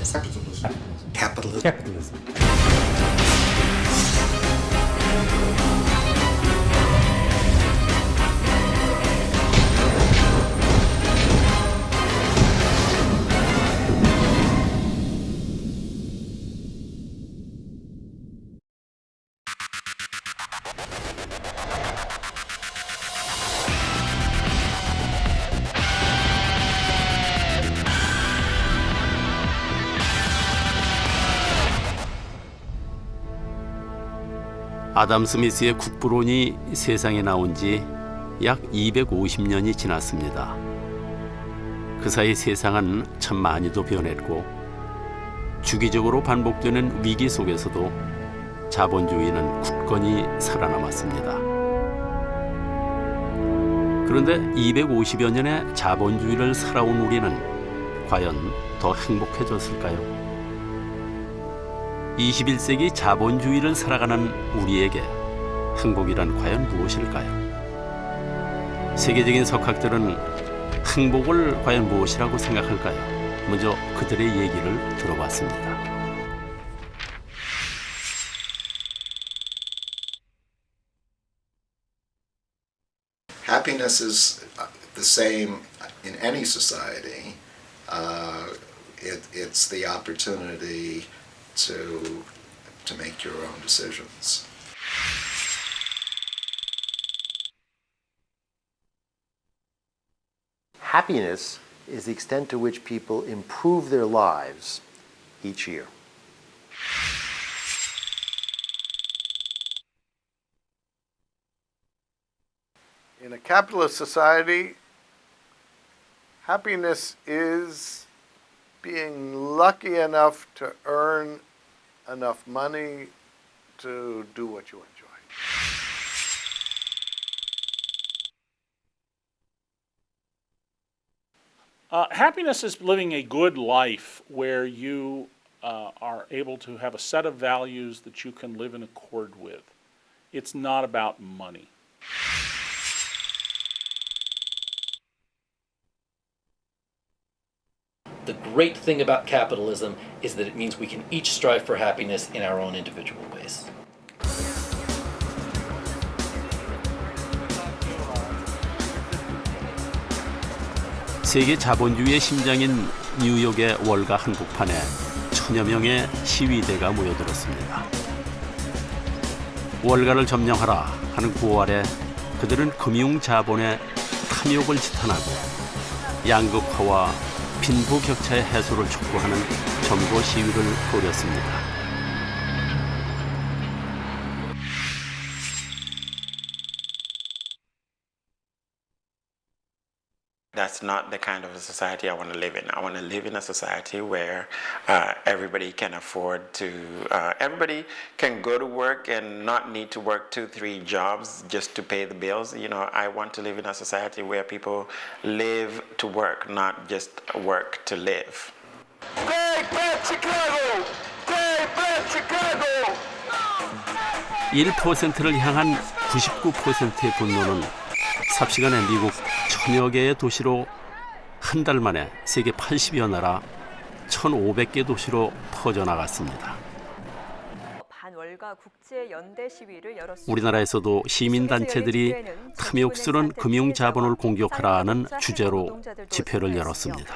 capitalism. Capitalism. Capitalism. 아담 스미스의 국부론이 세상에 나온 지 약 250년이 지났습니다. 그 사이 세상은 참 많이도 변했고 주기적으로 반복되는 위기 속에서도 자본주의는 굳건히 살아남았습니다. 그런데 250여 년의 자본주의를 살아온 우리는 과연 더 행복해졌을까요? 21세기 자본주의를 살아가는 우리에게 행복이란 과연 무엇일까요? 세계적인 석학들은 행복을 과연 무엇이라고 생각할까요? 먼저 그들의 얘기를 들어봤습니다. Happiness is the same in any society. It's the opportunity to make your own decisions. Happiness is the extent to which people improve their lives each year. In a capitalist society, happiness is being lucky enough to earn enough money to do what you enjoy. Happiness is living a good life where you are able to have a set of values that you can live in accord with. It's not about money. The great thing about capitalism is that it means we can each strive for happiness in our own individual ways. 세계 자본주의의 심장인 뉴욕의 월가 한복판에 천여 명의 시위대가 모여들었습니다. 월가를 점령하라 하는 구호 아래 그들은 금융자본의 탐욕을 지탄하고 양극화와 빈부격차의 해소를 촉구하는 점거 시위를 벌였습니다. That's not the kind of a society I want to live in. I want to live in a society where everybody can afford to, everybody can go to work and not need to work 2-3 jobs just to pay the bills. You know, I want to live in a society where people live to work, not just work to live. Take back Chicago! Take back Chicago! 1%를 향한 99%의 분노는 삽시간에 미국 천여 개의 도시로 한 달 만에 세계 80여 나라 1,500개 도시로 퍼져나갔습니다. 반월가 국제연대 시위를 열었습니다. 우리나라에서도 시민단체들이 탐욕스런 금융자본을 공격하라는 주제로 집회를 열었습니다.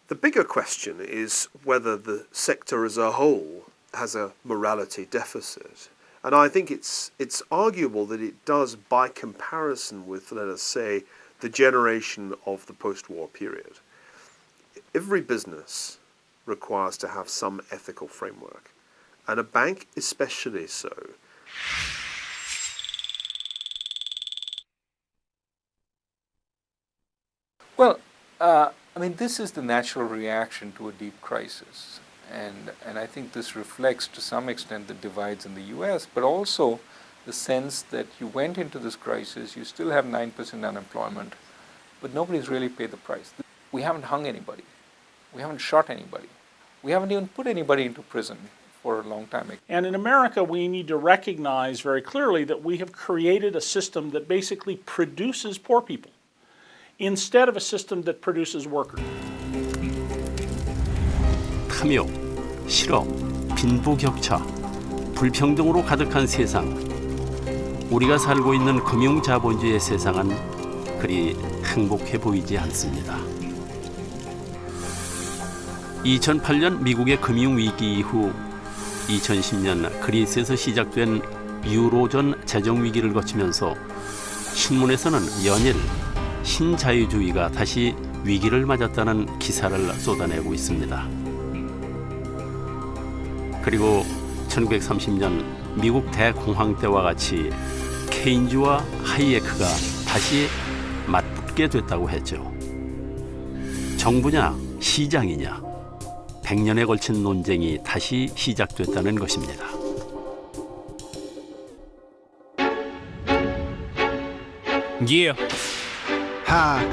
The bigger question is whether the sector as a whole has a morality deficit. And I think it's arguable that it does by comparison with, let us say, the generation of the post-war period. Every business requires to have some ethical framework, and a bank especially so. Well, I mean, this is the natural reaction to a deep crisis. And I think this reflects to some extent the divides in the US, but also the sense that you went into this crisis, you still have 9% unemployment, but nobody's really paid the price. We haven't hung anybody. We haven't shot anybody. We haven't even put anybody into prison for a long time. And in America, we need to recognize very clearly that we have created a system that basically produces poor people instead of a system that produces workers. 탐욕, 실업, 빈부격차, 불평등으로 가득한 세상. 우리가 살고 있는 금융자본주의 세상은 그리 행복해 보이지 않습니다. 2008년 미국의 금융위기 이후 2010년 그리스에서 시작된 유로존 재정위기를 거치면서 신문에서는 연일 신자유주의가 다시 위기를 맞았다는 기사를 쏟아내고 있습니다. 그리고 1930년 미국 대공황 때와 같이 케인즈와 하이에크가 다시 맞붙게 됐다고 했죠. 정부냐 시장이냐 100년에 걸친 논쟁이 다시 시작됐다는 것입니다. Yeah. Hi.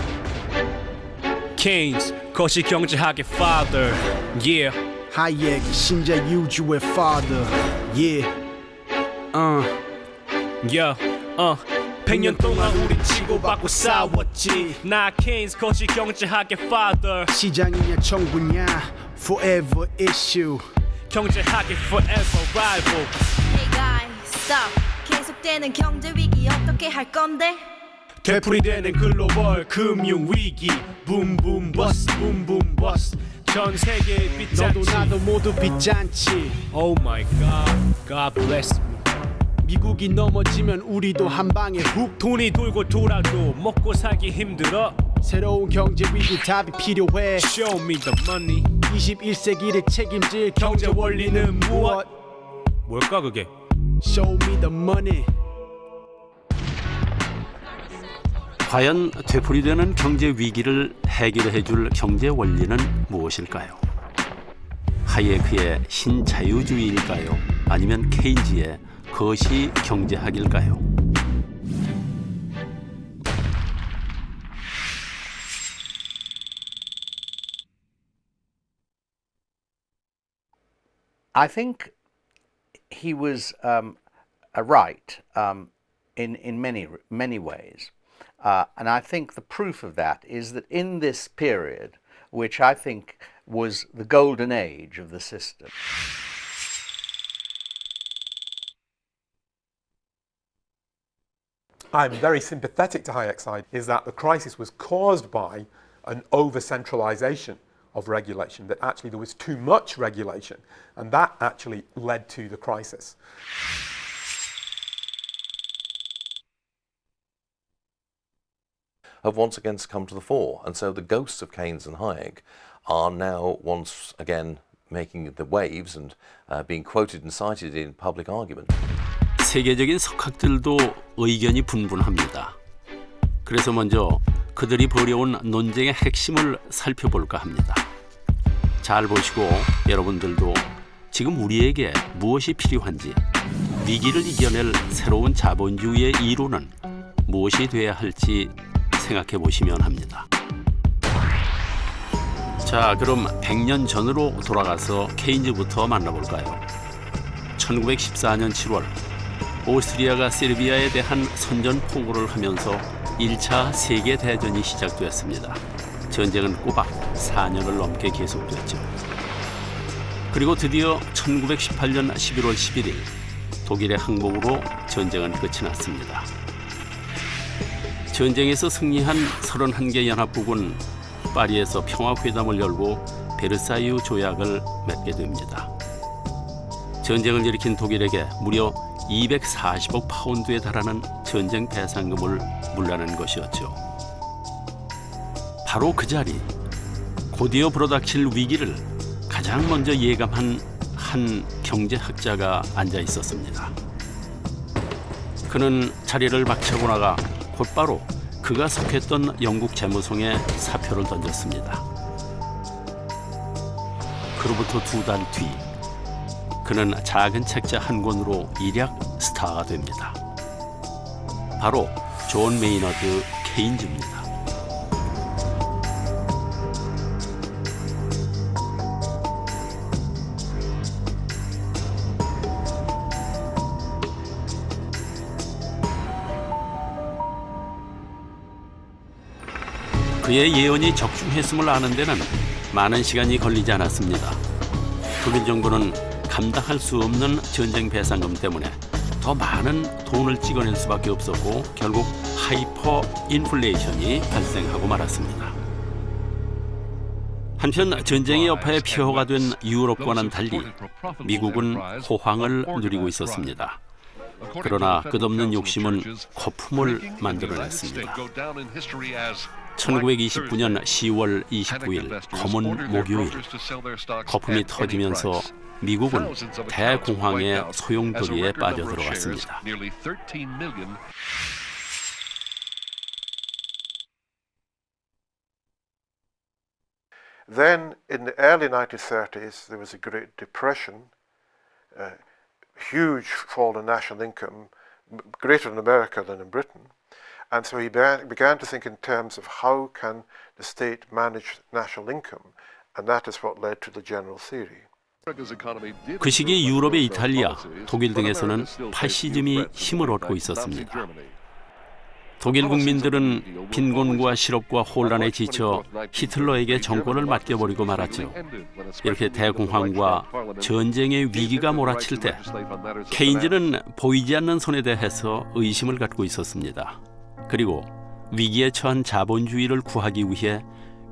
Keynes, 거시경제학의 father. Yeah. 하이에크, 신자유주의 father. Yeah. Yeah. 100년 동안 우리 치고받고 싸웠지. 나 케인스 거시경제학의 father. 시장이냐 정부냐 forever issue. 경제학의 forever rival. Hey guys, stop. 계속되는 경제 위기 어떻게 할 건데? 되풀이되는 글로벌 금융 위기. 붐붐 버스, 붐붐 버스. 전 세계의 빚잔치. 너도 나도 모두 빚잔치. Oh my God, God bless me. 미국이 넘어지면 우리도 한 방에 훅. 돈이 돌고 돌아도 먹고 살기 힘들어. 새로운 경제 위기 답이 필요해. Show me the money. 21세기를 책임질 경제 원리는 무엇? 뭘까 그게? Show me the money. 과연 되풀이되는 경제 위기를 해결해 줄 경제 원리는 무엇일까요? 하이에크의 신자유주의일까요? 아니면 케인즈의 거시 경제학일까요? I think he was right in many ways. And I think the proof of that is that in this period, which I think was the golden age of the system, I'm very sympathetic to Hayek's side, is that the crisis was caused by an over-centralization of regulation, that actually there was too much regulation, and that actually led to the crisis. Have once again come to the fore, and so the ghosts of Keynes and Hayek are now once again making the waves and being quoted and cited in public argument. 세계적인 석학들도 의견이 분분합니다. 그래서 먼저 그들이 벌여온 논쟁의 핵심을 살펴볼까 합니다. 잘 보시고 여러분들도 지금 우리에게 무엇이 필요한지, 위기를 이겨낼 새로운 자본주의의 이론은 무엇이 돼야 할지 생각해 보시면 합니다. 자, 그럼 100년 전으로 돌아가서 케인즈부터 만나볼까요? 1914년 7월 오스트리아가 세르비아에 대한 선전포고를 하면서 1차 세계대전이 시작되었습니다. 전쟁은 꼬박 4년을 넘게 계속됐죠. 그리고 드디어 1918년 11월 11일 독일의 항복으로 전쟁은 끝이 났습니다. 전쟁에서 승리한 31개 연합국은 파리에서 평화회담을 열고 베르사유 조약을 맺게 됩니다. 전쟁을 일으킨 독일에게 무려 240억 파운드에 달하는 전쟁 배상금을 물라는 것이었죠. 바로 그 자리, 곧이어 불어닥칠 위기를 가장 먼저 예감한 한 경제학자가 앉아 있었습니다. 그는 자리를 박차고 나가 곧바로 그가 속했던 영국 재무성에 사표를 던졌습니다. 그로부터 2달 뒤, 그는 작은 책자 한 권으로 일약 스타가 됩니다. 바로 존 메이너드 케인즈입니다. 그의 예언이 적중했음을 아는 데는 많은 시간이 걸리지 않았습니다. 독일 정부는 감당할 수 없는 전쟁 배상금 때문에 더 많은 돈을 찍어낼 수밖에 없었고 결국 하이퍼 인플레이션이 발생하고 말았습니다. 한편 전쟁의 여파에 피로가 된 유럽과는 달리 미국은 호황을 누리고 있었습니다. 그러나 끝없는 욕심은 거품을 만들어냈습니다. 1929년 10월 29일 검은 목요일, 거품이 터지면서 미국은 대공황의 소용돌이에 빠져들어갔습니다. Then, in the early 1930s, there was a Great Depression, a huge fall in national income, greater in America than in Britain. And so he began to think in terms of how can the state manage national income, and that is what led to the general theory. 그 시기 유럽의 이탈리아, 독일 등에서는 파시즘이 힘을 얻고 있었습니다. 독일 국민들은 빈곤과 실업과 혼란에 지쳐 히틀러에게 정권을 맡겨버리고 말았죠. 이렇게 대공황과 전쟁의 위기가 몰아칠 때 케인즈는 보이지 않는 손에 대해서 의심을 갖고 있었습니다. 그리고 위기에 처한 자본주의를 구하기 위해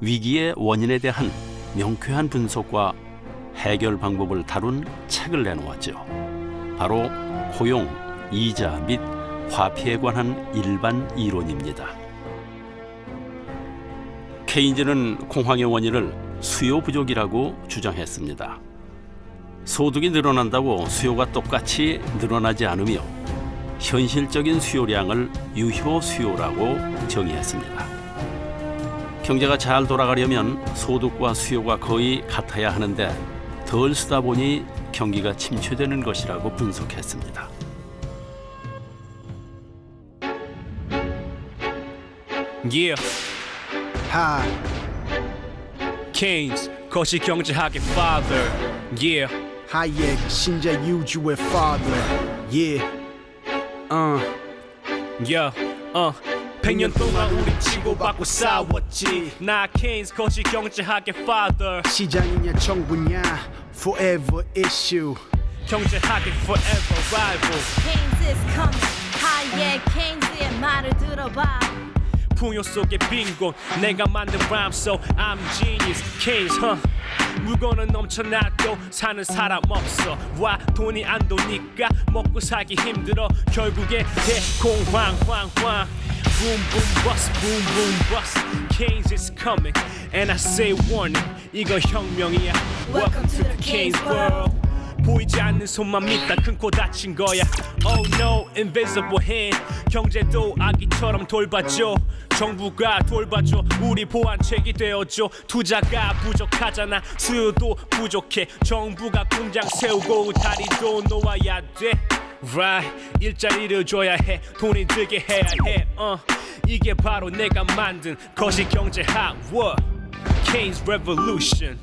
위기의 원인에 대한 명쾌한 분석과 해결 방법을 다룬 책을 내놓았죠. 바로 고용, 이자 및 화폐에 관한 일반 이론입니다. 케인즈는 공황의 원인을 수요 부족이라고 주장했습니다. 소득이 늘어난다고 수요가 똑같이 늘어나지 않으며 현실적인 수요량을 유효 수요라고 정의했습니다. 경제가 잘 돌아가려면 소득과 수요가 거의 같아야 하는데 덜 쓰다 보니 경기가 침체되는 것이라고 분석했습니다. Yeah. Hi. Keynes, 거시경제학의 father. Yeah. 하이엑 신자 유주의 father. Yeah. Yeah. 100년 동안 우리 치고받고 싸웠지. 나 케인스 거시경제학의 father. 시장이냐 정부냐 forever issue. 경제학의 forever rival. Keynes is coming. 하이엑 케인즈의 말을 들어봐. 풍요 속의 빈곤 내가 만든 rhyme so I'm genius Keynes 물건은 넘쳐나도 사는 사람 없어 와 돈이 안 도니까 먹고 살기 힘들어 결국에 대공황 boom boom bust boom boom bust Keynes is coming and I say warning 이거 혁명이야 Welcome to the Keynes world 보이지 않는 손만 믿다 큰 코 다친 거야 Oh no invisible hand 경제도 아기처럼 돌봐줘 정부가 돌봐줘 우리 보안책이 되어줘 투자가 부족하잖아 수요도 부족해 정부가 공장 세우고 다리도 놓아야 돼 Right 일자리를 줘야 해 돈이 들게 해야 해 이게 바로 내가 만든 거시경제학 What? Keynes Revolution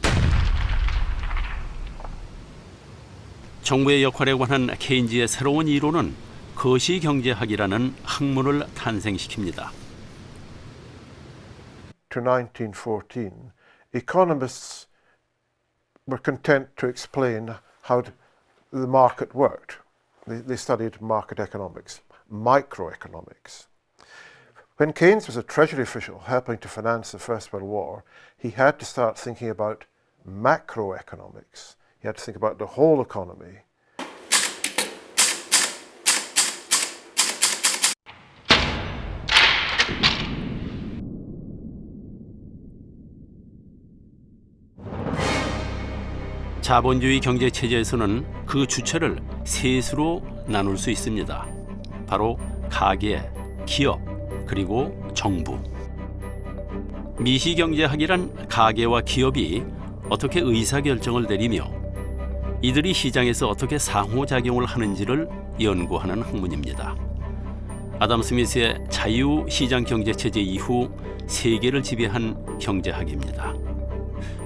정부의 역할에 관한 케인즈의 새로운 이론은 거시경제학이라는 학문을 탄생시킵니다. To 1914, economists were content to explain how the market worked. They studied market economics, microeconomics. When Keynes was a Treasury official helping to finance the First World War, he had to start thinking about macroeconomics. You had to think about the whole economy. 자본주의 경제 체제에서는 그 주체를 셋으로 나눌 수 있습니다. 바로 가계, 기업, 그리고 정부. 미시경제학이란 가계와 기업이 어떻게 의사결정을 내리며 이들이 시장에서 어떻게 상호작용을 하는지를 연구하는 학문입니다. 아담 스미스의 자유시장경제체제 이후 세계를 지배한 경제학입니다.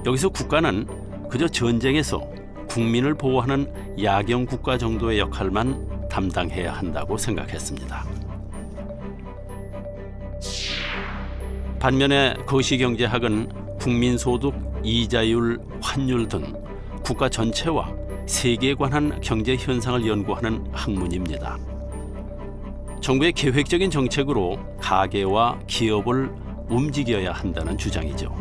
여기서 국가는 그저 전쟁에서 국민을 보호하는 야경 국가 정도의 역할만 담당해야 한다고 생각했습니다. 반면에 거시경제학은 국민소득, 이자율, 환율 등 국가 전체와 세계에 관한 경제 현상을 연구하는 학문입니다. 정부의 계획적인 정책으로 가계와 기업을 움직여야 한다는 주장이죠.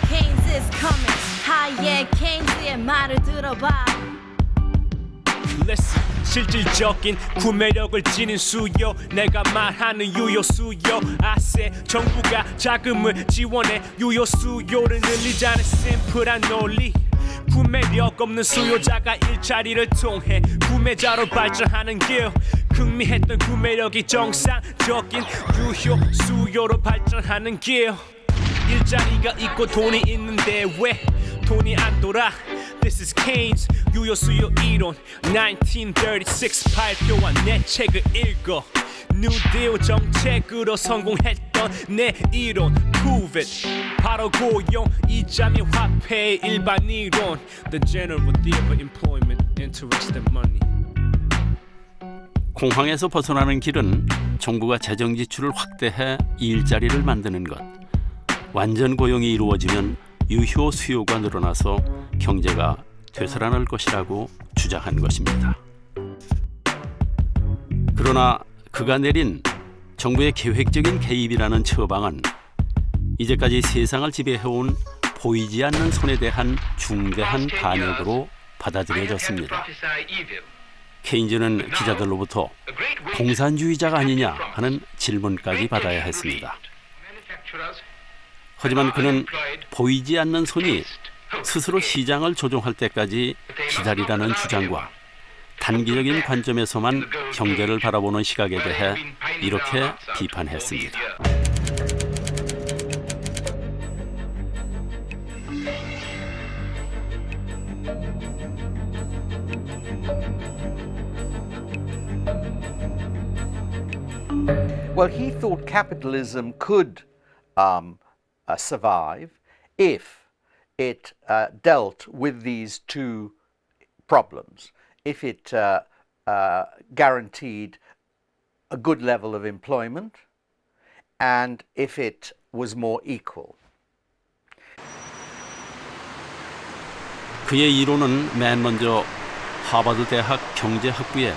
Keynes is coming. 하예 케인스의 말을 들어봐. Listen, 실질적인 구매력을 지닌 수요, 내가 말하는 유효 수요. 아세 정부가 자금을 지원해 유효 수요를 늘리자는 심플한 논리. 구매력 없는 수요자가 일자리를 통해 구매자로 발전하는 길. 흥미했던 구매력이 정상적인 유효 수요로 발전하는 길. 일자리가 있고 돈이 있는데 왜 돈이 안 돌아? This is Keynes, 유효 수요 이론. 1936 발표한 내 책을 읽어. New Deal 정책으로 성공했던 내 이론 Prove it. 바로 고용, 이자 및 화폐의 일반 이론. The general theory of employment, interest and money. 공황에서 벗어나는 길은 정부가 재정 지출을 확대해 일자리를 만드는 것. 완전 고용이 이루어지면 유효 수요가 늘어나서 경제가 되살아날 것이라고 주장한 것입니다. 그러나 그가 내린 정부의 계획적인 개입이라는 처방은 이제까지 세상을 지배해온 보이지 않는 손에 대한 중대한 반역으로 받아들여졌습니다. 케인즈는 기자들로부터 공산주의자가 아니냐 하는 질문까지 받아야 했습니다. 하지만 그는 보이지 않는 손이 스스로 시장을 조종할 때까지 기다리라는 주장과 단기적인 관점에서만 경제를 바라보는 시각에 대해 이렇게 비판했습니다. Well, he thought capitalism could survive if it dealt with these two problems, if it guaranteed a good level of employment and if it was more equal. 그의 이론은 맨 먼저 하버드 대학 경제학부의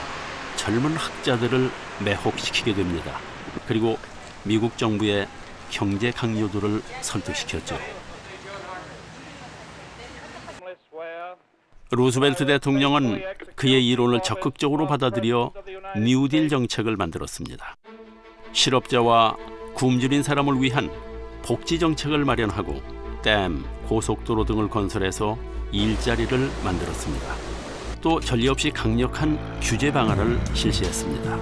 젊은 학자들을 매혹시키게 됩니다. 그리고 미국 정부의 경제 강요들을 설득시켰죠. 루스벨트 대통령은 그의 이론을 적극적으로 받아들여 뉴딜 정책을 만들었습니다. 실업자와 굶주린 사람을 위한 복지 정책을 마련하고 댐, 고속도로 등을 건설해서 일자리를 만들었습니다. 또 전례 없이 강력한 규제 방안을 실시했습니다.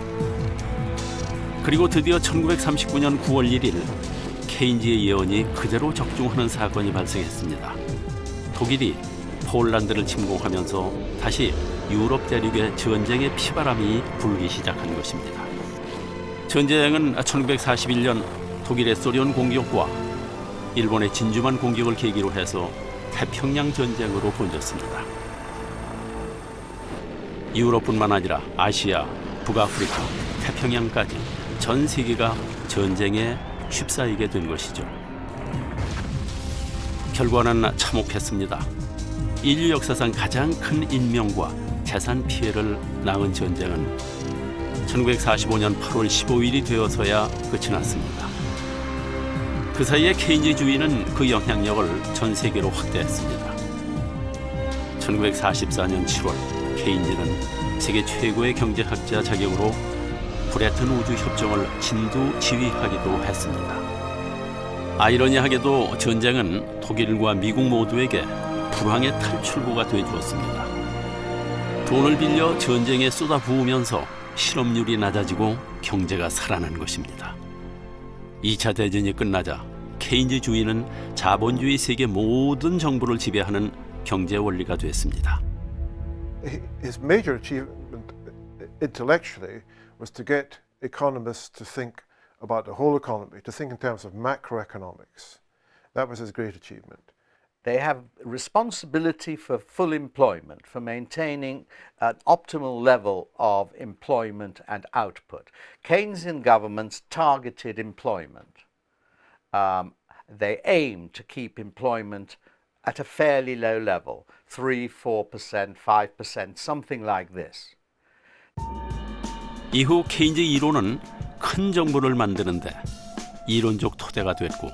그리고 드디어 1939년 9월 1일 케인즈의 예언이 그대로 적중하는 사건이 발생했습니다. 독일이 폴란드를 침공하면서 다시 유럽 대륙의 전쟁의 피바람이 불기 시작한 것입니다. 전쟁은 1941년 독일의 소련 공격과 일본의 진주만 공격을 계기로 해서 태평양 전쟁으로 번졌습니다. 유럽뿐만 아니라 아시아, 북아프리카, 태평양까지 전 세계가 전쟁에 휩싸이게 된 것이죠. 결과는 참혹했습니다. 인류 역사상 가장 큰 인명과 재산 피해를 낳은 전쟁은 1945년 8월 15일이 되어서야 끝이 났습니다. 그 사이에 케인즈주의는 그 영향력을 전 세계로 확대했습니다. 1944년 7월 케인즈는 세계 최고의 경제학자 자격으로 브레튼 우주 협정을 진두 지휘하기도 했습니다. 아이러니하게도 전쟁은 독일과 미국 모두에게 불황의 탈출구가 되어주었습니다. 돈을 빌려 전쟁에 쏟아부으면서 실업률이 낮아지고 경제가 살아난 것입니다. 2차 대전이 끝나자 케인즈주의는 자본주의 세계 모든 정부를 지배하는 경제 원리가 됐습니다. His major achievement intellectually was to get economists to think about the whole economy, to think in terms of macroeconomics. That was his great achievement. They have responsibility for full employment, for maintaining an optimal level of employment and output. Keynesian governments targeted employment. They aimed to keep employment at a fairly low level, 3, 4%, 5%, something like this. 이후 케인즈 이론은 큰 정부를 만드는데 이론적 토대가 됐고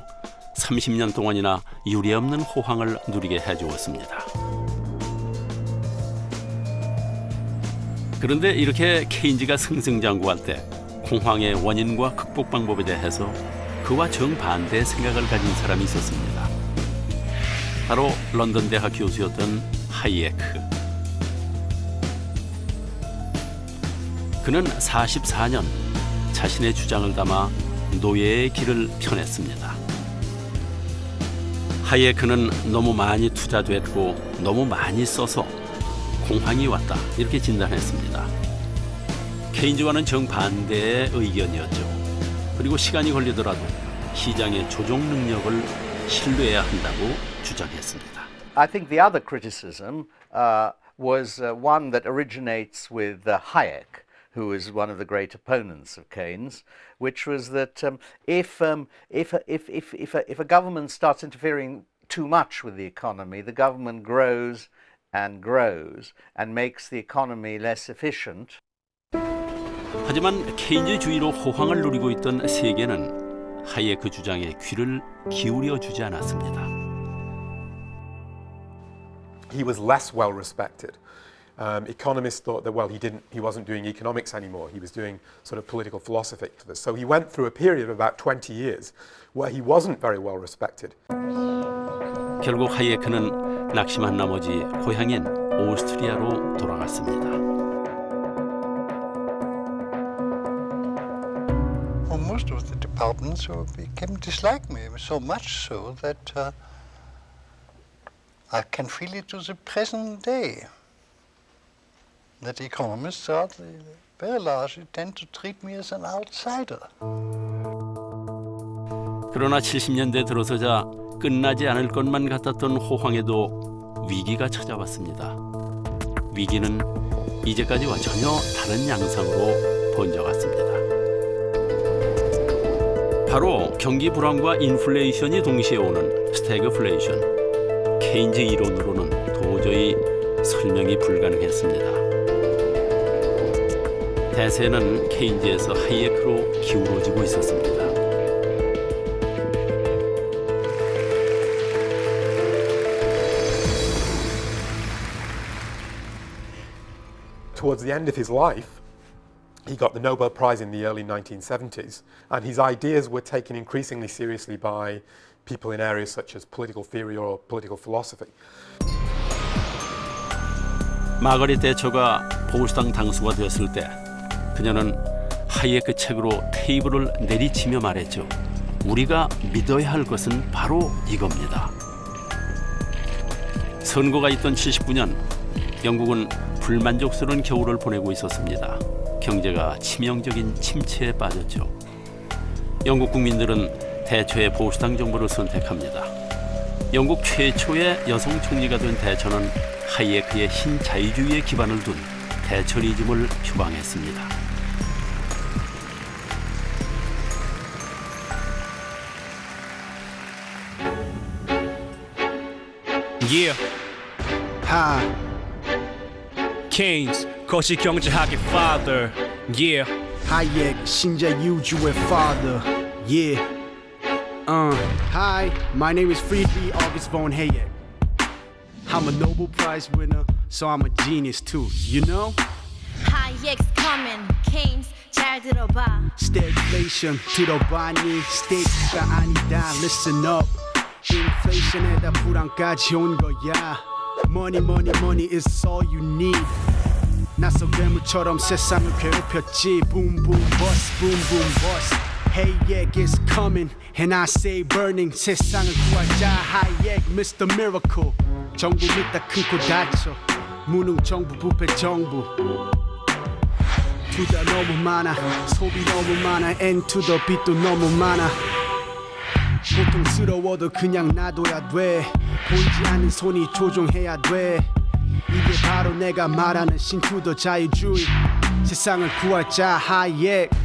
30년 동안이나 유례없는 호황을 누리게 해주었습니다. 그런데 이렇게 케인즈가 승승장구할 때 공황의 원인과 극복 방법에 대해서 그와 정반대의 생각을 가진 사람이 있었습니다. 바로 런던 대학 교수였던 하이에크. 그는 44년 자신의 주장을 담아 노예의 길을 펴냈습니다. 하이에크는 너무 많이 투자됐고 너무 많이 써서 공황이 왔다 이렇게 진단했습니다. 케인즈와는 정반대의 의견이었죠. 그리고 시간이 걸리더라도 시장의 조종 능력을 신뢰해야 한다고 주장했습니다. I think the other criticism was one that originates with Hayek, who is one of the great opponents of Keynes, which was that if a government starts interfering too much with the economy, the government grows and makes the economy less efficient. 하지만 케인즈주의로 호황을 누리고 있던 세계는 하이에크 주장에 귀를 기울여 주지 않았습니다. He was less well respected. Economists thought that, well, he wasn't doing economics anymore. He was doing sort of political philosophy. So he went through a period of about 20 years where he wasn't very well respected. 결국 하이에크는 낙심한 나머지 고향인 오스트리아로 돌아갔습니다. Most of the departments became dislike me so much so that I can feel it to the present day. That economists are very largely tend to treat me as an outsider. 그러나 70년대 들어서자 끝나지 않을 것만 같았던 호황에도 위기가 찾아왔습니다. 위기는 이제까지와 전혀 다른 양상으로 번져갔습니다. 바로 경기 불황과 인플레이션이 동시에 오는 스태그플레이션. 케인즈 이론으로는 도저히 설명이 불가능했습니다. 대세는 케인즈에서 하이에크로 기울어지고 있었습니다. Towards the end of his life, he got the Nobel Prize in the early 1970s, and his ideas were taken increasingly seriously by people in areas such as political theory or political philosophy. 마거릿 대처가 보수당 당수가 되었을 때 그녀는 하이에크 책으로 테이블을 내리치며 말했죠. 우리가 믿어야 할 것은 바로 이겁니다. 선거가 있던 79년 영국은 불만족스러운 겨울을 보내고 있었습니다. 경제가 치명적인 침체에 빠졌죠. 영국 국민들은 대처의 보수당 정부를 선택합니다. 영국 최초의 여성 총리가 된 대처는 하이에크의 신자유주의에 기반을 둔 대처리즘을 표방했습니다. Yeah. Hi. Keynes, 거시경제학의 father. Yeah. Hayek, 신자유주의 father. Yeah. Hi, my name is Friedrich August von Hayek. I'm a Nobel Prize winner, so I'm a genius too, you know? Hayek's coming, Keynes 잘 들어봐. Stagflation 들어봤니? State가 아니다, listen up. Inflation에다 불안까지 온 거야. Money, money, money is all you need. 낯선 괴물처럼 세상을 괴롭혔지. Boom, boom, bust, boom, boom, bust. Hayek is coming, and I say burning. 세상을 구하자, Hayek, Mr. Miracle. 정부 믿다 큰 코 다쳐. 무능 정부, 부패 정부. 투자 너무 많아, 소비 너무 많아, N to the B도 너무 많아. 고통스러워도 그냥 놔둬야 돼. 보이지 않는 손이 조종해야 돼. 이게 바로 내가 말하는 신투더 자유주의. 세상을 구할 자 하이에크.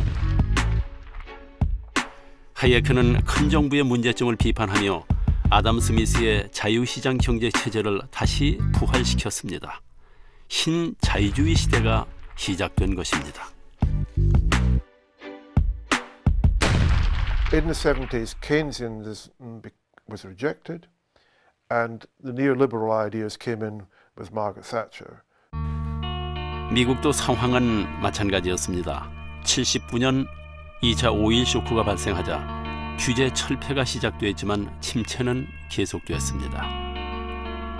하이에크는 큰 정부의 문제점을 비판하며 아담 스미스의 자유시장 경제 체제를 다시 부활시켰습니다. 신자유주의 시대가 시작된 것입니다. In the 70s, Keynesianism was rejected, and the neoliberal ideas came in with Margaret Thatcher. 미국도 상황은 마찬가지였습니다. 79년 2차 오일 쇼크가 발생하자 규제 철폐가 시작됐지만 침체는 계속됐습니다.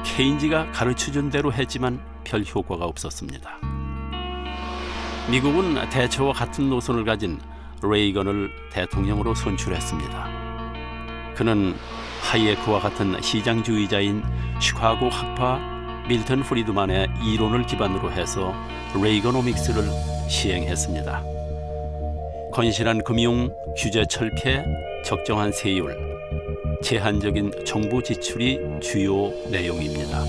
케인즈가 가르쳐준 대로 했지만 별 효과가 없었습니다. 미국은 대처와 같은 노선을 가진 레이건을 대통령으로 선출했습니다. 그는 하이에크와 같은 시장주의자인 시카고 학파 밀턴 프리드만의 이론을 기반으로 해서 레이거노믹스를 시행했습니다. 건실한 금융, 규제 철폐, 적정한 세율, 제한적인 정부 지출이 주요 내용입니다.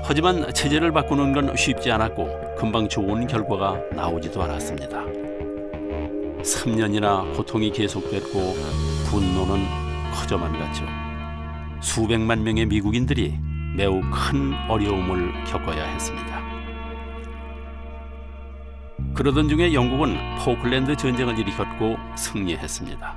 하지만 체제를 바꾸는 건 쉽지 않았고 금방 좋은 결과가 나오지도 않았습니다. 3년이나 고통이 계속됐고 분노는 커져만 갔죠. 수백만 명의 미국인들이 매우 큰 어려움을 겪어야 했습니다. 그러던 중에 영국은 포클랜드 전쟁을 일으켰고 승리했습니다.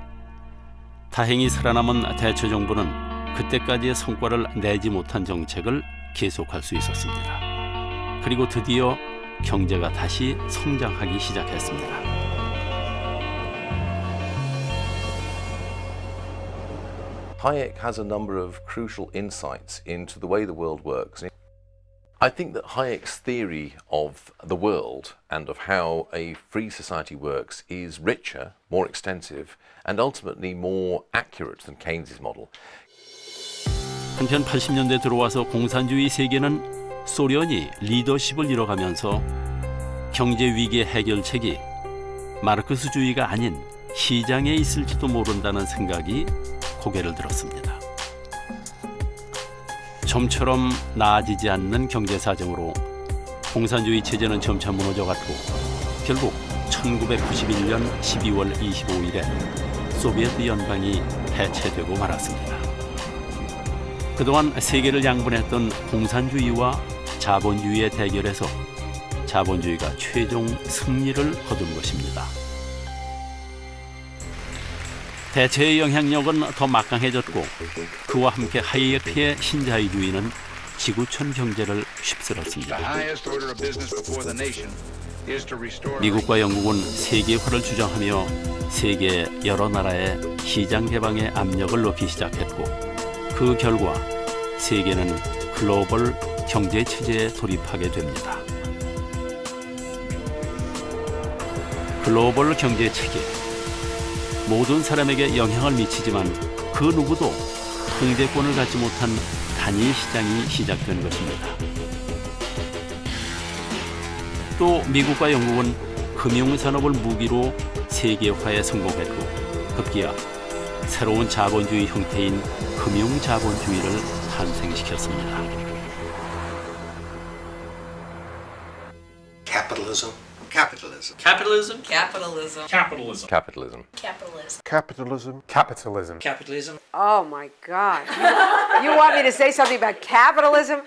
다행히 살아남은 대처 정부는 그때까지의 성과를 내지 못한 정책을 계속할 수 있었습니다. 그리고 드디어 경제가 다시 성장하기 시작했습니다. Hayek has a number of crucial insights into the way the world works. I think that Hayek's theory of the world and of how a free society works is richer, more extensive, and ultimately more accurate than Keynes's model. 한편 80년대 들어와서 공산주의 세계는 소련이 리더십을 잃어가면서 경제 위기의 해결책이 마르크스주의가 아닌 시장에 있을지도 모른다는 생각이 고개를 들었습니다. 좀처럼 나아지지 않는 경제 사정으로 공산주의 체제는 점차 무너져갔고 결국 1991년 12월 25일에 소비에트 연방이 해체되고 말았습니다. 그동안 세계를 양분했던 공산주의와 자본주의의 대결에서 자본주의가 최종 승리를 거둔 것입니다. 대체의 영향력은 더 막강해졌고 그와 함께 하이에크의 신자유주의는 지구촌 경제를 휩쓸었습니다. 미국과 영국은 세계화를 주장하며 세계 여러 나라의 시장 개방의 압력을 넣기 시작했고 그 결과 세계는 글로벌 경제 체제에 돌입하게 됩니다. 글로벌 경제 체계. 모든 사람에게 영향을 미치지만 그 누구도 통제권을 갖지 못한 단일 시장이 시작된 것입니다. 또 미국과 영국은 금융산업을 무기로 세계화에 성공했고 급기야 새로운 자본주의 형태인 금융자본주의를 탄생시켰습니다. Capitalism. Capitalism. Capitalism. Capitalism. Capitalism. Capitalism. Capitalism. Capitalism. Capitalism. Oh my God. You want me to say something about capitalism?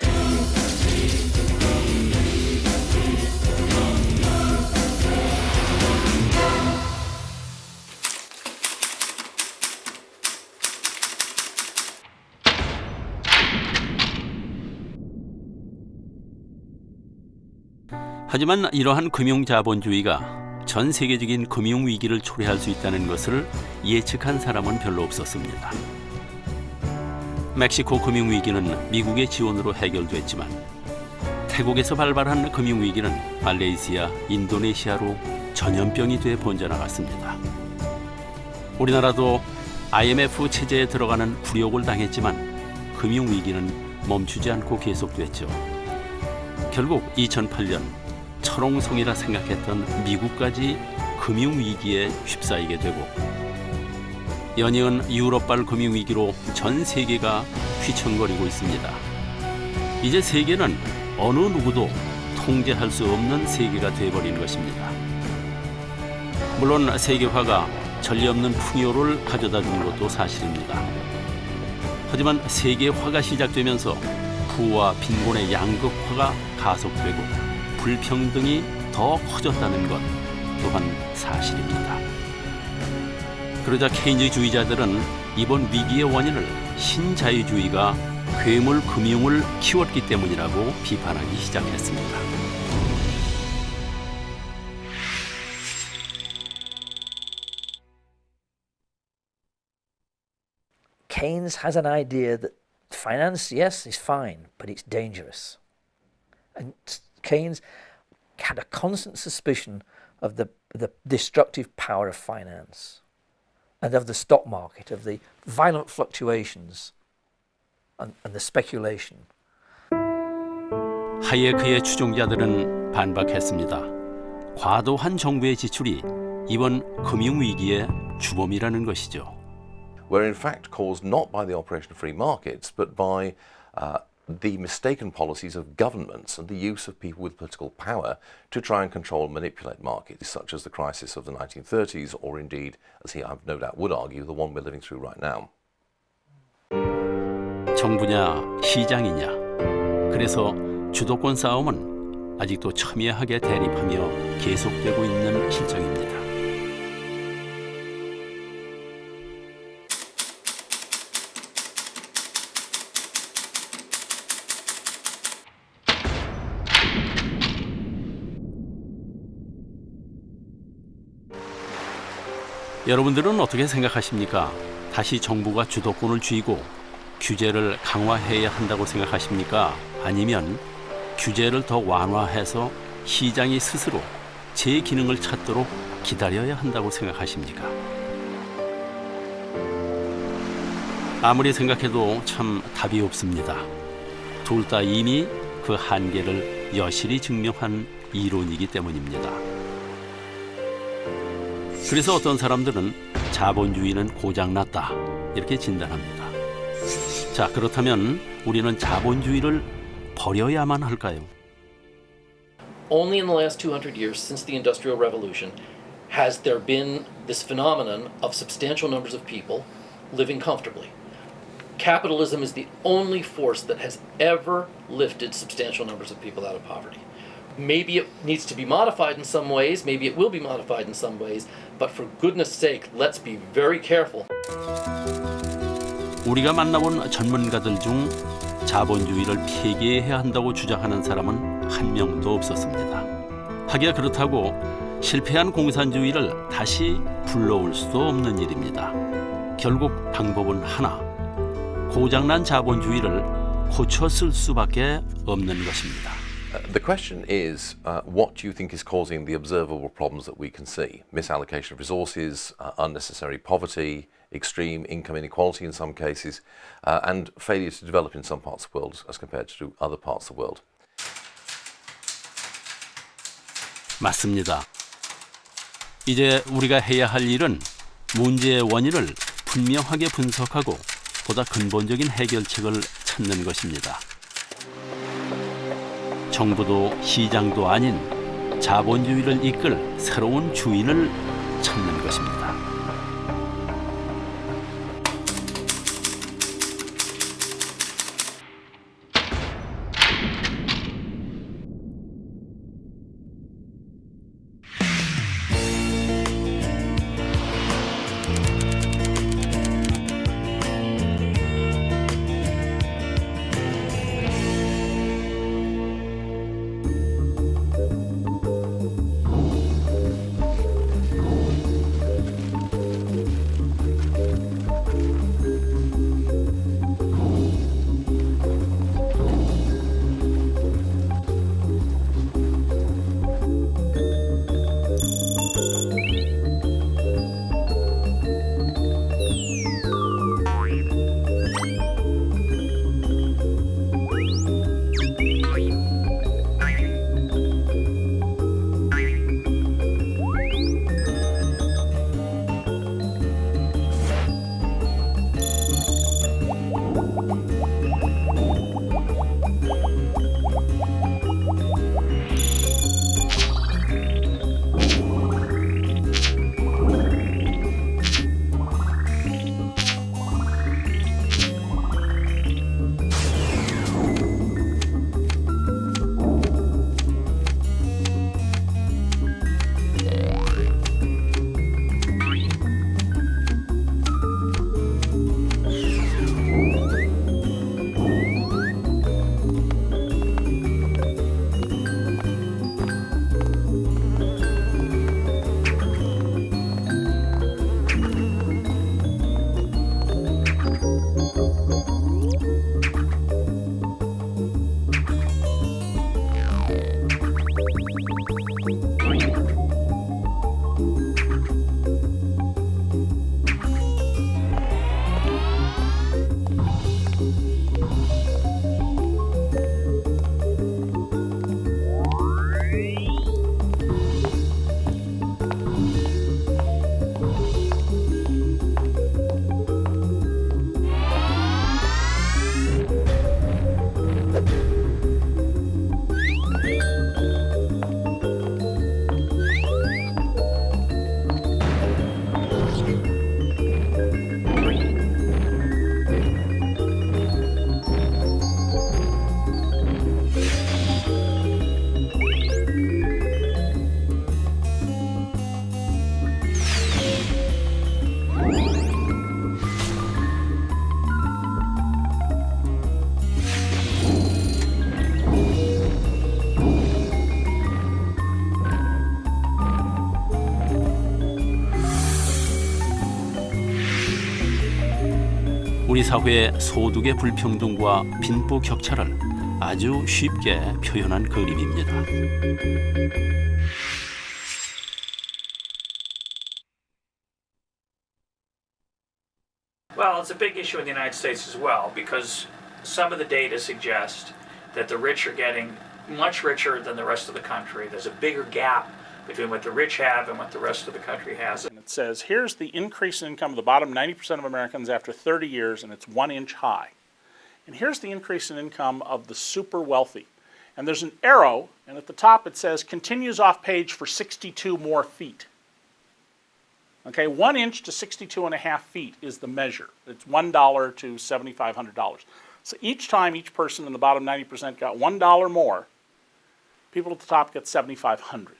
하지만 이러한 금융자본주의가 전 세계적인 금융위기를 초래할 수 있다는 것을 예측한 사람은 별로 없었습니다. 멕시코 금융위기는 미국의 지원으로 해결됐지만 태국에서 발발한 금융위기는 말레이시아, 인도네시아로 전염병이 돼 번져나갔습니다. 우리나라도 IMF 체제에 들어가는 굴욕을 당했지만 금융위기는 멈추지 않고 계속됐죠. 결국 2008년 철옹성이라 생각했던 미국까지 금융위기에 휩싸이게 되고 연이은 유럽발 금융위기로 전 세계가 휘청거리고 있습니다. 이제 세계는 어느 누구도 통제할 수 없는 세계가 돼버린 것입니다. 물론 세계화가 전례 없는 풍요를 가져다 준 것도 사실입니다. 하지만 세계화가 시작되면서 부와 빈곤의 양극화가 가속되고 불평등이 더 커졌다는 것 또한 사실입니다. 그러자 케인즈주의자들은 이번 위기의 원인을 신자유주의가 괴물 금융을 키웠기 때문이라고 비판하기 시작했습니다. Keynes has an idea that finance, yes, is fine, but it's dangerous. And Keynes had a constant suspicion of the destructive power of finance and of the stock market, of the violent fluctuations and the speculation. 하예크의 추종자들은 반박했습니다. 과도한 정부의 지출이 이번 금융위기의 주범이라는 것이죠. Were in fact caused not by the operation of free markets, but by the mistaken policies of governments and the use of people with political power to try and control and manipulate markets, such as the crisis of the 1930s, or indeed, as he, I've no doubt would argue, the one we're living through right now. 정부냐 시장이냐, 그래서 주도권 싸움은 아직도 첨예하게 대립하며 계속되고 있는 실정입니다. 여러분들은 어떻게 생각하십니까? 다시 정부가 주도권을 쥐고 규제를 강화해야 한다고 생각하십니까? 아니면 규제를 더 완화해서 시장이 스스로 제 기능을 찾도록 기다려야 한다고 생각하십니까? 아무리 생각해도 참 답이 없습니다. 둘 다 이미 그 한계를 여실히 증명한 이론이기 때문입니다. 그래서 어떤 사람들은 자본주의는 고장났다 이렇게 진단합니다. 자, 그렇다면 우리는 자본주의를 버려야만 할까요? Only in the last 200 years since the Industrial Revolution has there been this phenomenon of substantial numbers of people living comfortably. Capitalism is the only force that has ever lifted substantial numbers of people out of poverty. Maybe it needs to be modified in some ways, maybe it will be modified in some ways, but for goodness sake, let's be very careful. 우리가 만나본 전문가들 중 자본주의를 폐기해야 한다고 주장하는 사람은 한 명도 없었습니다. 하기야 그렇다고 실패한 공산주의를 다시 불러올 수도 없는 일입니다. 결국 방법은 하나, 고장난 자본주의를 고쳐 쓸 수밖에 없는 것입니다. The question is, what do you think is causing the observable problems that we can see? Misallocation of resources, unnecessary poverty, extreme income inequality in some cases, and failure to develop in some parts of the world as compared to other parts of the world. 맞습니다. 이제 우리가 해야 할 일은 문제의 원인을 분명하게 분석하고 보다 근본적인 해결책을 찾는 것입니다. 정부도 시장도 아닌 자본주의를 이끌 새로운 주인을 찾는 것입니다. 우리 사회의 소득의 불평등과 빈부 격차를 아주 쉽게 표현한 그림입니다. Well, it's a big issue in the United States as well because some of the data suggest that the rich are getting much richer than the rest of the country. There's a bigger gap between what the rich have and what the rest of the country has. And it says, here's the increase in income of the bottom 90% of Americans after 30 years, and it's 1 inch high. And here's the increase in income of the super wealthy. And there's an arrow, and at the top it says, continues off page for 62 more feet. Okay, 1 inch to 62.5 feet is the measure. It's $1 to $7,500. So each time each person in the bottom 90% got $1 more, people at the top get $7,500.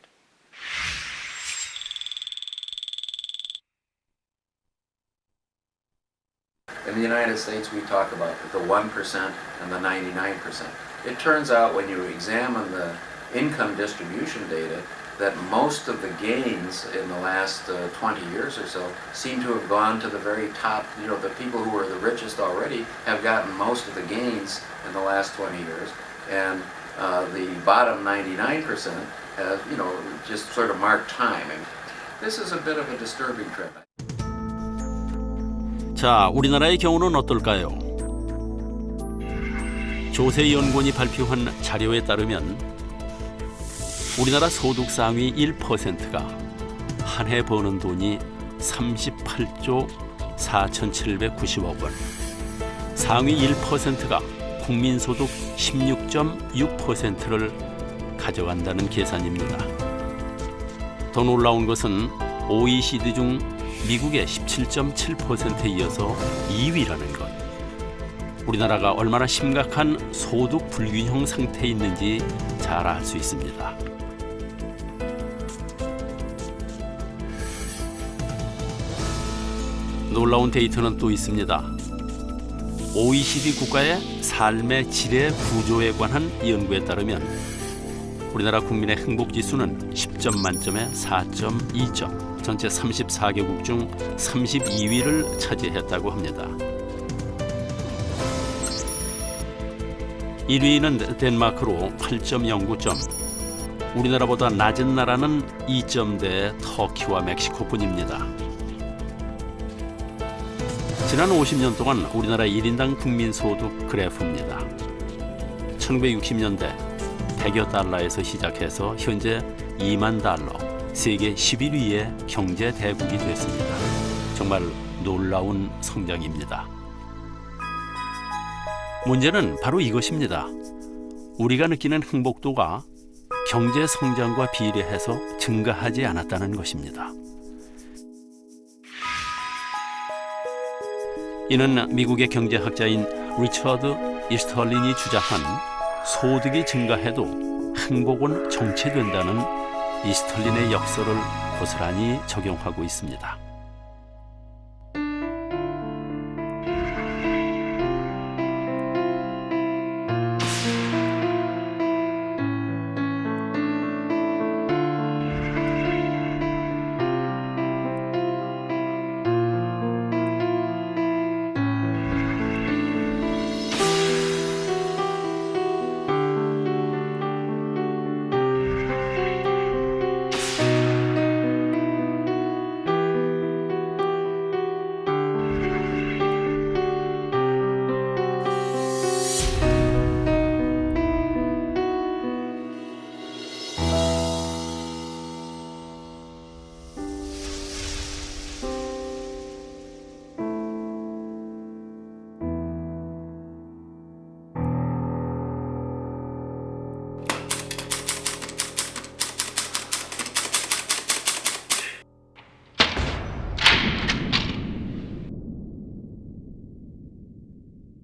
In the United States, we talk about the 1% and the 99%. It turns out when you examine the income distribution data that most of the gains in the last 20 years or so seem to have gone to the very top. You know, the people who are the richest already have gotten most of the gains in the last 20 years, and the bottom 99% have, you know, just sort of marked time. And this is a bit of a disturbing trend. 자, 우리나라의 경우는 어떨까요? 조세연구원이 발표한 자료에 따르면 우리나라 소득 상위 1%가 한 해 버는 돈이 38조 4,790억 원, 상위 1%가 국민소득 16.6%를 가져간다는 계산입니다. 더 놀라운 것은 OECD 중 미국의 17.7%에 이어서 2위라는 것. 우리나라가 얼마나 심각한 소득 불균형 상태에 있는지 잘 알 수 있습니다. 놀라운 데이터는 또 있습니다. OECD 국가의 삶의 질의 구조에 관한 연구에 따르면 우리나라 국민의 행복지수는 10점 만점에 4.2점, 전체 34개국 중 32위를 차지했다고 합니다. 1위는 덴마크로 8.09점, 우리나라보다 낮은 나라는 2점대의 터키와 멕시코뿐입니다. 지난 50년 동안 우리나라 1인당 국민소득 그래프입니다. 1960년대 100여 달러에서 시작해서 현재 2만 달러, 세계 11위의 경제 대국이 됐습니다. 정말 놀라운 성장입니다. 문제는 바로 이것입니다. 우리가 느끼는 행복도가 경제 성장과 비례해서 증가하지 않았다는 것입니다. 이는 미국의 경제학자인 리처드 이스털린이 주장한 소득이 증가해도 행복은 정체된다는 이스털린의 역설을 고스란히 적용하고 있습니다.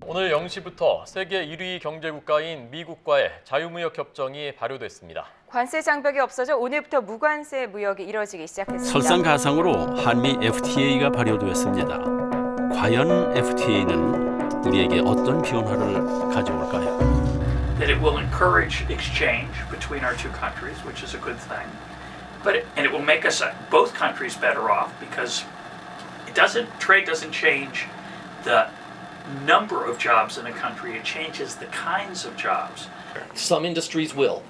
오늘 0시부터 세계 1위 경제국가인 미국과의 자유무역 협정이 발효됐습니다. 관세 장벽이 없어져 오늘부터 무관세 무역이 이뤄지기 시작했습니다. 설상가상으로 한미 FTA가 발효되었습니다. 과연 FTA는 우리에게 어떤 변화를 가져올까요? That it will encourage exchange between our two countries, which is a good thing. And it will make us both countries better off because trade doesn't change the number of jobs in a country, it changes the kinds of jobs. Some industries will,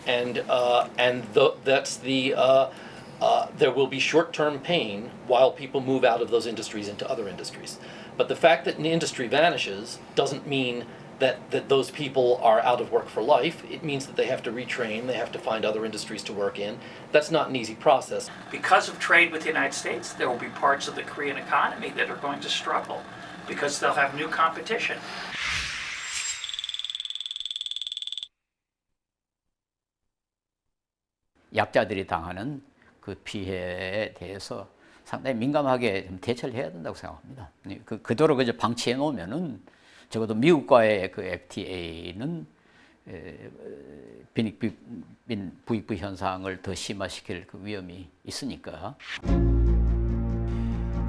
there will be short-term pain while people move out of those industries into other industries. But the fact that an industry vanishes doesn't mean that those people are out of work for life. It means that they have to retrain, they have to find other industries to work in. That's not an easy process. Because of trade with the United States, there will be parts of the Korean economy that are going to struggle because they'll have new competition. 약자들이 당하는 그 피해에 대해서 상당히 민감하게 좀 대처를 해야 된다고 생각합니다. 그대로 그저 방치해 놓으면은 적어도 미국과의 그 FTA는 빈익빈 부익부 현상을 더 심화시킬 그 위험이 있으니까.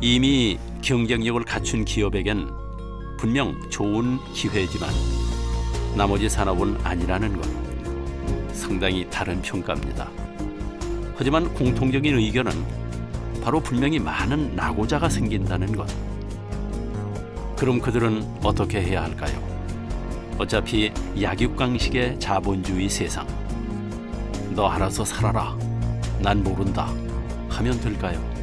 이미 경쟁력을 갖춘 기업에겐 분명 좋은 기회지만 나머지 산업은 아니라는 건 상당히 다른 평가입니다. 하지만 공통적인 의견은 바로 분명히 많은 낙오자가 생긴다는 것. 그럼 그들은 어떻게 해야 할까요? 어차피 약육강식의 자본주의 세상. 너 알아서 살아라. 난 모른다. 하면 될까요?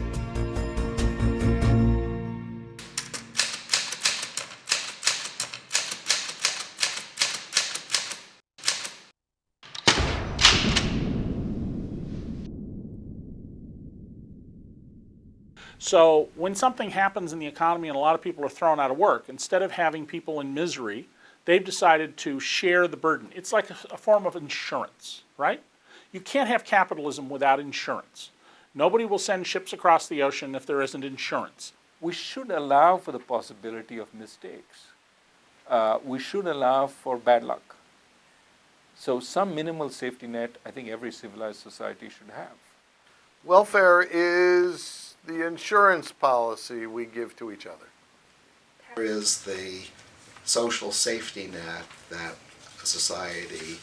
So when something happens in the economy and a lot of people are thrown out of work, instead of having people in misery, they've decided to share the burden. It's like a form of insurance, right? You can't have capitalism without insurance. Nobody will send ships across the ocean if there isn't insurance. We should allow for the possibility of mistakes. We should allow for bad luck. So some minimal safety net, I think every civilized society should have. Welfare is the insurance policy we give to each other. There is the social safety net that a society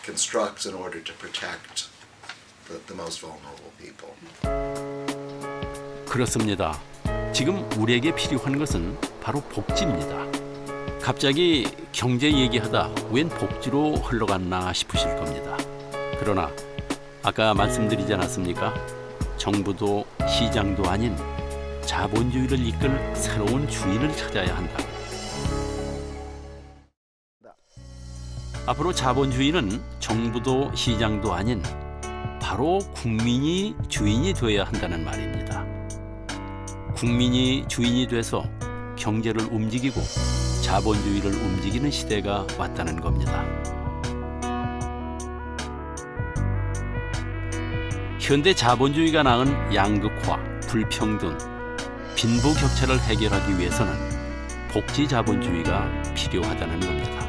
constructs in order to protect the most vulnerable people. 그렇습니다. 지금 우리에게 필요한 것은 바로 복지입니다. 갑자기 경제 얘기하다 웬 복지로 흘러갔나 싶으실 겁니다. 그러나 아까 말씀드리지 않았습니까? 정부도 시장도 아닌 자본주의를 이끌 새로운 주인을 찾아야 한다. 앞으로 자본주의는 정부도 시장도 아닌 바로 국민이 주인이 되어야 한다는 말입니다. 국민이 주인이 돼서 경제를 움직이고 자본주의를 움직이는 시대가 왔다는 겁니다. 현대 자본주의가 낳은 양극화, 불평등, 빈부격차를 해결하기 위해서는 복지 자본주의가 필요하다는 겁니다.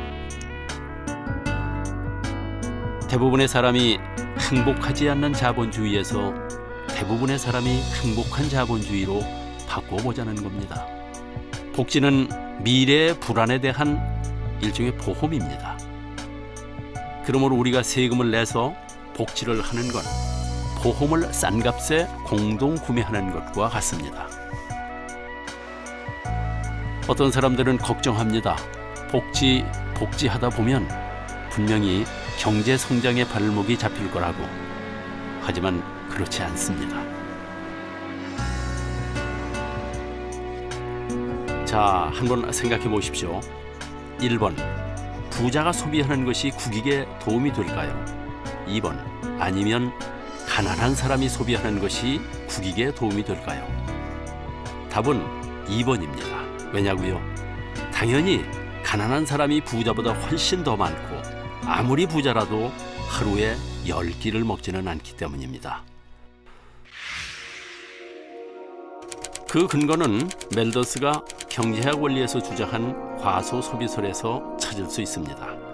대부분의 사람이 행복하지 않는 자본주의에서 대부분의 사람이 행복한 자본주의로 바꿔보자는 겁니다. 복지는 미래의 불안에 대한 일종의 보험입니다. 그러므로 우리가 세금을 내서 복지를 하는 건 보험을 싼 값에 공동 구매하는 것과 같습니다. 어떤 사람들은 걱정합니다. 복지하다 보면 분명히 경제 성장의 발목이 잡힐 거라고. 하지만 그렇지 않습니다. 자, 한번 생각해 보십시오. 1번, 부자가 소비하는 것이 국익에 도움이 될까요? 2번, 아니면 가난한 사람이 소비하는 것이 국익에 도움이 될까요? 답은 2번입니다. 왜냐고요? 당연히 가난한 사람이 부자보다 훨씬 더 많고 아무리 부자라도 하루에 10끼를 먹지는 않기 때문입니다. 그 근거는 멜더스가 경제학 원리에서 주장한 과소소비설에서 찾을 수 있습니다.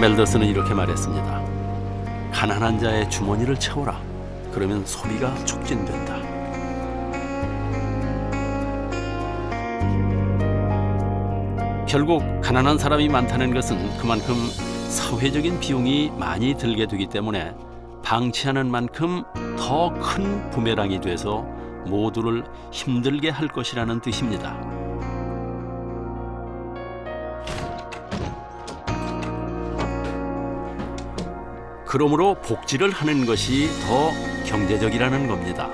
멜더스는 이렇게 말했습니다. 가난한 자의 주머니를 채워라. 그러면 소비가 촉진된다. 결국 가난한 사람이 많다는 것은 그만큼 사회적인 비용이 많이 들게 되기 때문에 방치하는 만큼 더 큰 부메랑이 돼서 모두를 힘들게 할 것이라는 뜻입니다. 그러므로 복지를 하는 것이 더 경제적이라는 겁니다.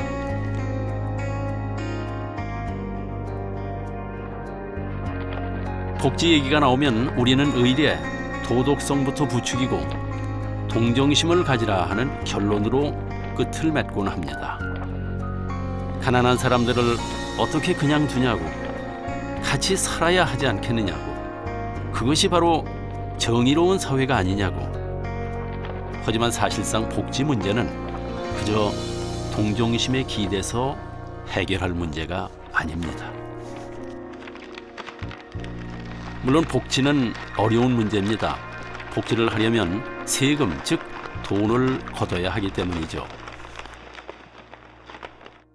복지 얘기가 나오면 우리는 의례 도덕성부터 부추기고 동정심을 가지라 하는 결론으로 끝을 맺곤 합니다. 가난한 사람들을 어떻게 그냥 두냐고, 같이 살아야 하지 않겠느냐고, 그것이 바로 정의로운 사회가 아니냐고. 하지만 사실상 복지 문제는 그저 동정심에 기대서 해결할 문제가 아닙니다. 물론 복지는 어려운 문제입니다. 복지를 하려면 세금, 즉 돈을 걷어야 하기 때문이죠.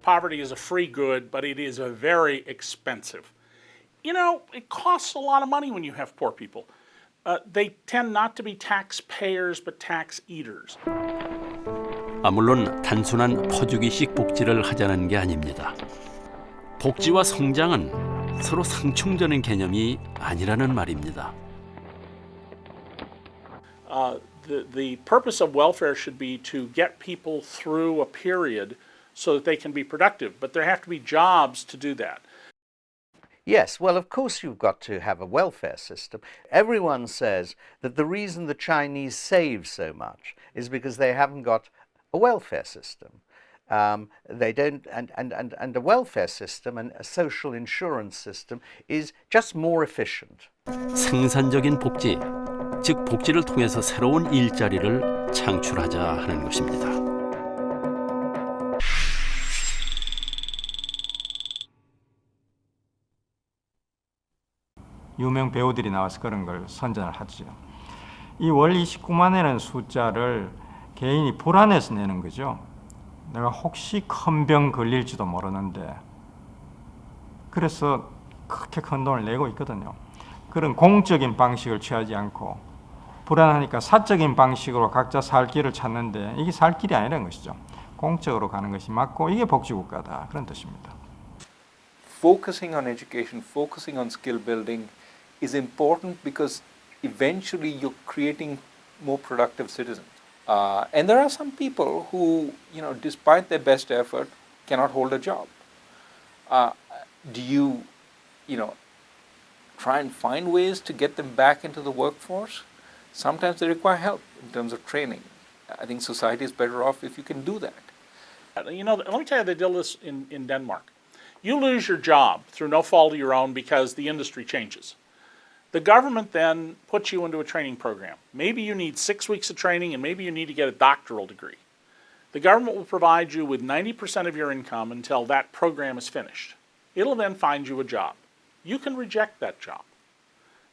Poverty is a free good, but it is a very expensive. You know, it costs a lot of money when you have poor people. They tend not to be taxpayers, but tax eaters. 물론 단순한 퍼주기식 복지를 하자는 게 아닙니다. 복지와 성장은 서로 상충되는 개념이 아니라는 말입니다. The purpose of welfare should be to get people through a period so that they can be productive, but there have to be jobs to do that. Yes, well, of course you've got to have a welfare system. Everyone says that the reason the Chinese save so much is because they haven't got a welfare system. They don't, and a welfare system and a social insurance system is just more efficient. 생산적인 복지, 즉 복지를 통해서 새로운 일자리를 창출하자 하는 것입니다. 유명 배우들이 나와서 그런 걸 선전을 하죠. 이 월 29만 원이라는 숫자를 개인이 불안해서 내는 거죠. 내가 혹시 큰 병 걸릴지도 모르는데, 그래서 그렇게 큰 돈을 내고 있거든요. 그런 공적인 방식을 취하지 않고 불안하니까 사적인 방식으로 각자 살 길을 찾는데 이게 살 길이 아니라는 것이죠. 공적으로 가는 것이 맞고 이게 복지국가다, 그런 뜻입니다. Focusing on education, focusing on skill building is important because eventually you're creating more productive citizens. And there are some people who, you know, despite their best effort, cannot hold a job. Do you, try and find ways to get them back into the workforce? Sometimes they require help in terms of training. I think society is better off if you can do that. You know, let me tell you, they did this in Denmark. You lose your job through no fault of your own because the industry changes. The government then puts you into a training program. Maybe you need 6 weeks of training and maybe you need to get a doctoral degree. The government will provide you with 90% of your income until that program is finished. It'll then find you a job. You can reject that job.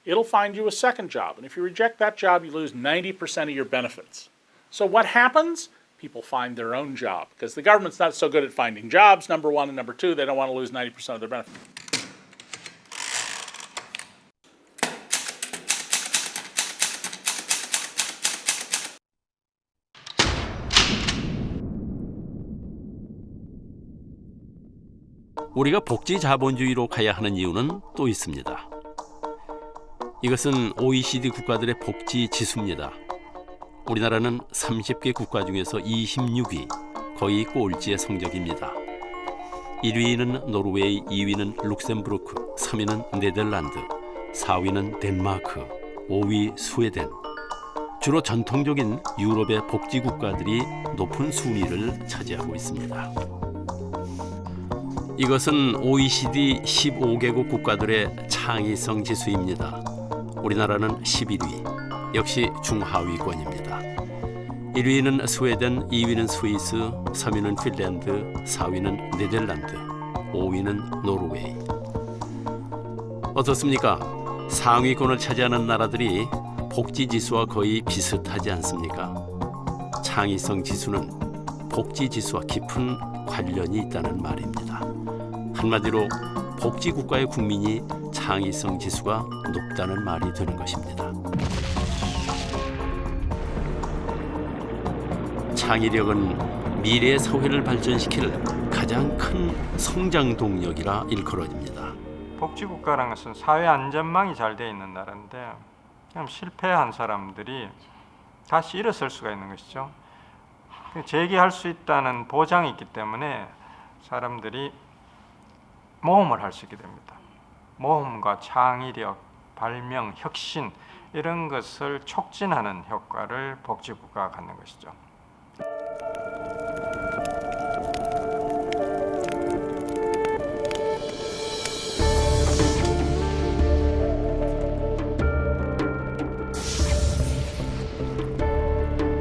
It'll find you a second job. And if you reject that job, you lose 90% of your benefits. So what happens? People find their own job because the government's not so good at finding jobs, number one, and number two, they don't want to lose 90% of their benefits. 우리가 복지 자본주의로 가야 하는 이유는 또 있습니다. 이것은 OECD 국가들의 복지 지수입니다. 우리나라는 30개 국가 중에서 26위, 거의 꼴찌의 성적입니다. 1위는 노르웨이, 2위는 룩셈부르크, 3위는 네덜란드, 4위는 덴마크, 5위 스웨덴. 주로 전통적인 유럽의 복지 국가들이 높은 순위를 차지하고 있습니다. 이것은 OECD 15개국 국가들의 창의성 지수입니다. 우리나라는 11위, 역시 중하위권입니다. 1위는 스웨덴, 2위는 스위스, 3위는 핀란드, 4위는 네덜란드, 5위는 노르웨이. 어떻습니까? 상위권을 차지하는 나라들이 복지 지수와 거의 비슷하지 않습니까? 창의성 지수는 복지 지수와 깊은 관련이 있다는 말입니다. 한마디로 복지 국가의 국민이 창의성 지수가 높다는 말이 되는 것입니다. 창의력은 미래의 사회를 발전시킬 가장 큰 성장 동력이라 일컬어집니다. 복지국가라는 것은 사회 안전망이 잘 돼 있는 나라인데 그럼 실패한 사람들이 다시 일어설 수가 있는 것이죠. 재기할 수 있다는 보장이 있기 때문에 사람들이 모험을 할 수 있게 됩니다. 모험과 창의력, 발명, 혁신 이런 것을 촉진하는 효과를 복지국가가 갖는 것이죠.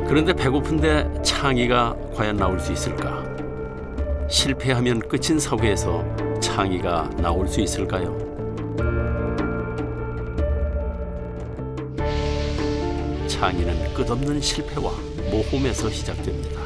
그런데 배고픈데 창의가 과연 나올 수 있을까? 실패하면 끝인 사회에서 창의가 나올 수 있을까요? 창의는 끝없는 실패와 모험에서 시작됩니다.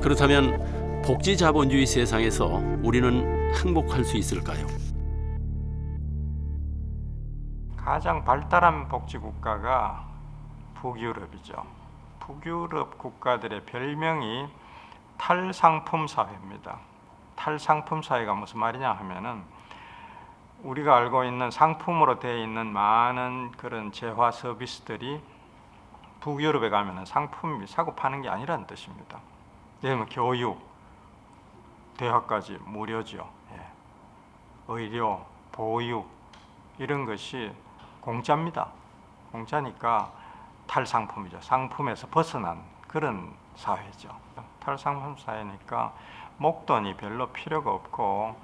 그렇다면 복지 자본주의 세상에서 우리는 행복할 수 있을까요? 가장 발달한 복지국가가 북유럽이죠. 북유럽 국가들의 별명이 탈상품 사회입니다. 탈상품 사회가 무슨 말이냐 하면은 우리가 알고 있는 상품으로 되어 있는 많은 그런 재화 서비스들이 북유럽에 가면은 상품이 사고 파는 게 아니라는 뜻입니다. 예를 들면 교육, 대학까지 무료죠. 예. 의료, 보육 이런 것이 공짜입니다. 공짜니까 탈상품이죠. 상품에서 벗어난 그런 사회죠. 탈상품 사회니까 목돈이 별로 필요가 없고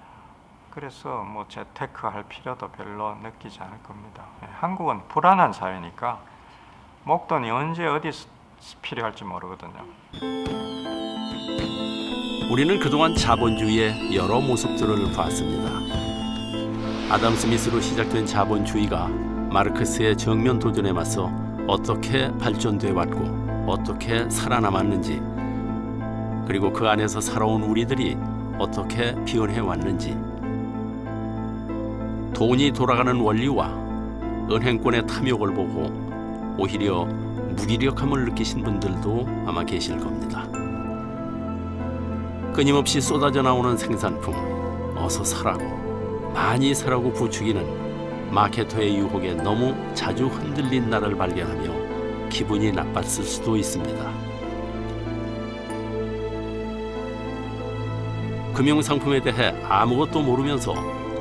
그래서 뭐 재테크할 필요도 별로 느끼지 않을 겁니다. 예. 한국은 불안한 사회니까 목돈이 언제 어디서 필요할지 모르거든요. 우리는 그동안 자본주의의 여러 모습들을 봤습니다. 아담 스미스로 시작된 자본주의가 마르크스의 정면 도전에 맞서 어떻게 발전돼 왔고 어떻게 살아남았는지, 그리고 그 안에서 살아온 우리들이 어떻게 변해 왔는지, 돈이 돌아가는 원리와 은행권의 탐욕을 보고 오히려 무기력함을 느끼신 분들도 아마 계실 겁니다. 끊임없이 쏟아져 나오는 생산품, 어서 사라고, 많이 사라고 부추기는 마케터의 유혹에 너무 자주 흔들린 나를 발견하며 기분이 나빴을 수도 있습니다. 금융상품에 대해 아무것도 모르면서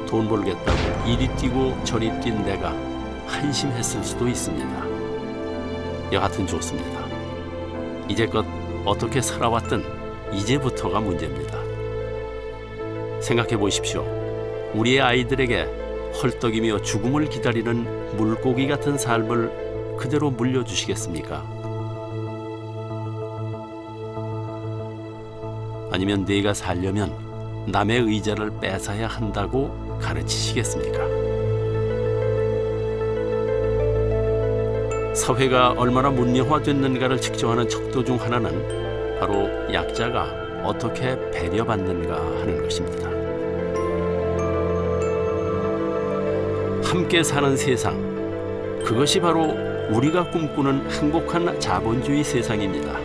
돈 벌겠다고 이리 뛰고 저리 뛴 내가 한심했을 수도 있습니다. 여하튼 좋습니다. 이제껏 어떻게 살아왔든 이제부터가 문제입니다. 생각해 보십시오. 우리의 아이들에게 헐떡이며 죽음을 기다리는 물고기 같은 삶을 그대로 물려주시겠습니까? 아니면 내가 살려면 남의 의자를 뺏어야 한다고 가르치시겠습니까? 사회가 얼마나 문명화됐는가를 측정하는 척도 중 하나는 바로 약자가 어떻게 배려받는가 하는 것입니다. 함께 사는 세상, 그것이 바로 우리가 꿈꾸는 행복한 자본주의 세상입니다.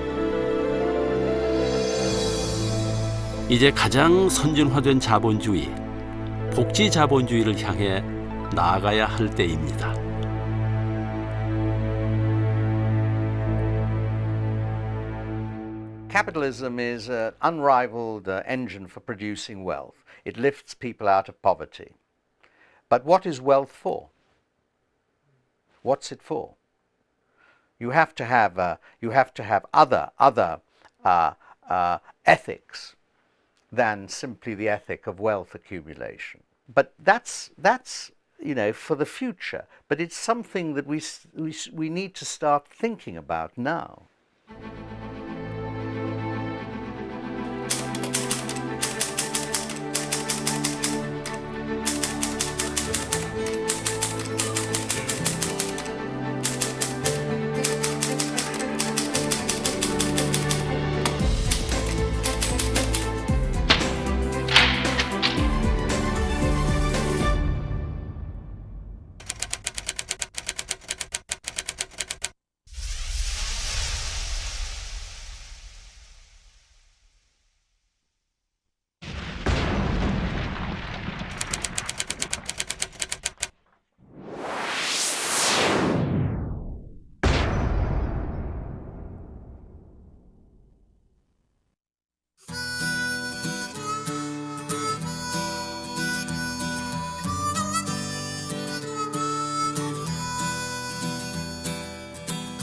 이제 가장 선진화된 자본주의, 복지 자본주의를 향해 나아가야 할 때입니다. Capitalism is an unrivaled engine for producing wealth. It lifts people out of poverty. But what is wealth for? What's it for? You have to have other ethics than simply the ethic of wealth accumulation. But that's for the future. But it's something that we need to start thinking about now.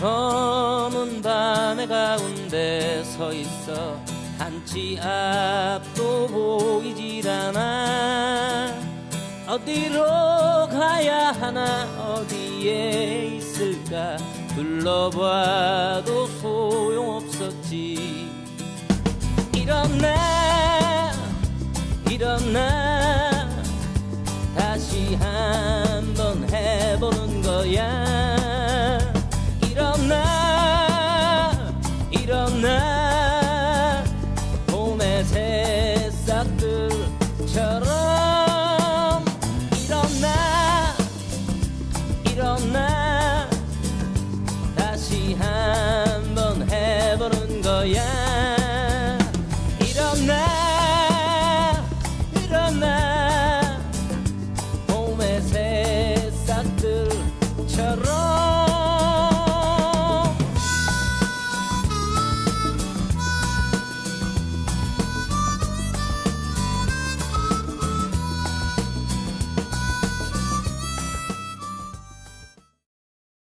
검은 밤의 가운데 서 있어 한치 앞도 보이질 않아. 어디로 가야 하나 어디에 있을까 둘러봐도 소용없었지. 일어나 다시 한번 해보는 거야. 일어나 봄의 새싹들처럼 일어나 다시 한번 해보는 거야. 일어나 봄의 새싹들처럼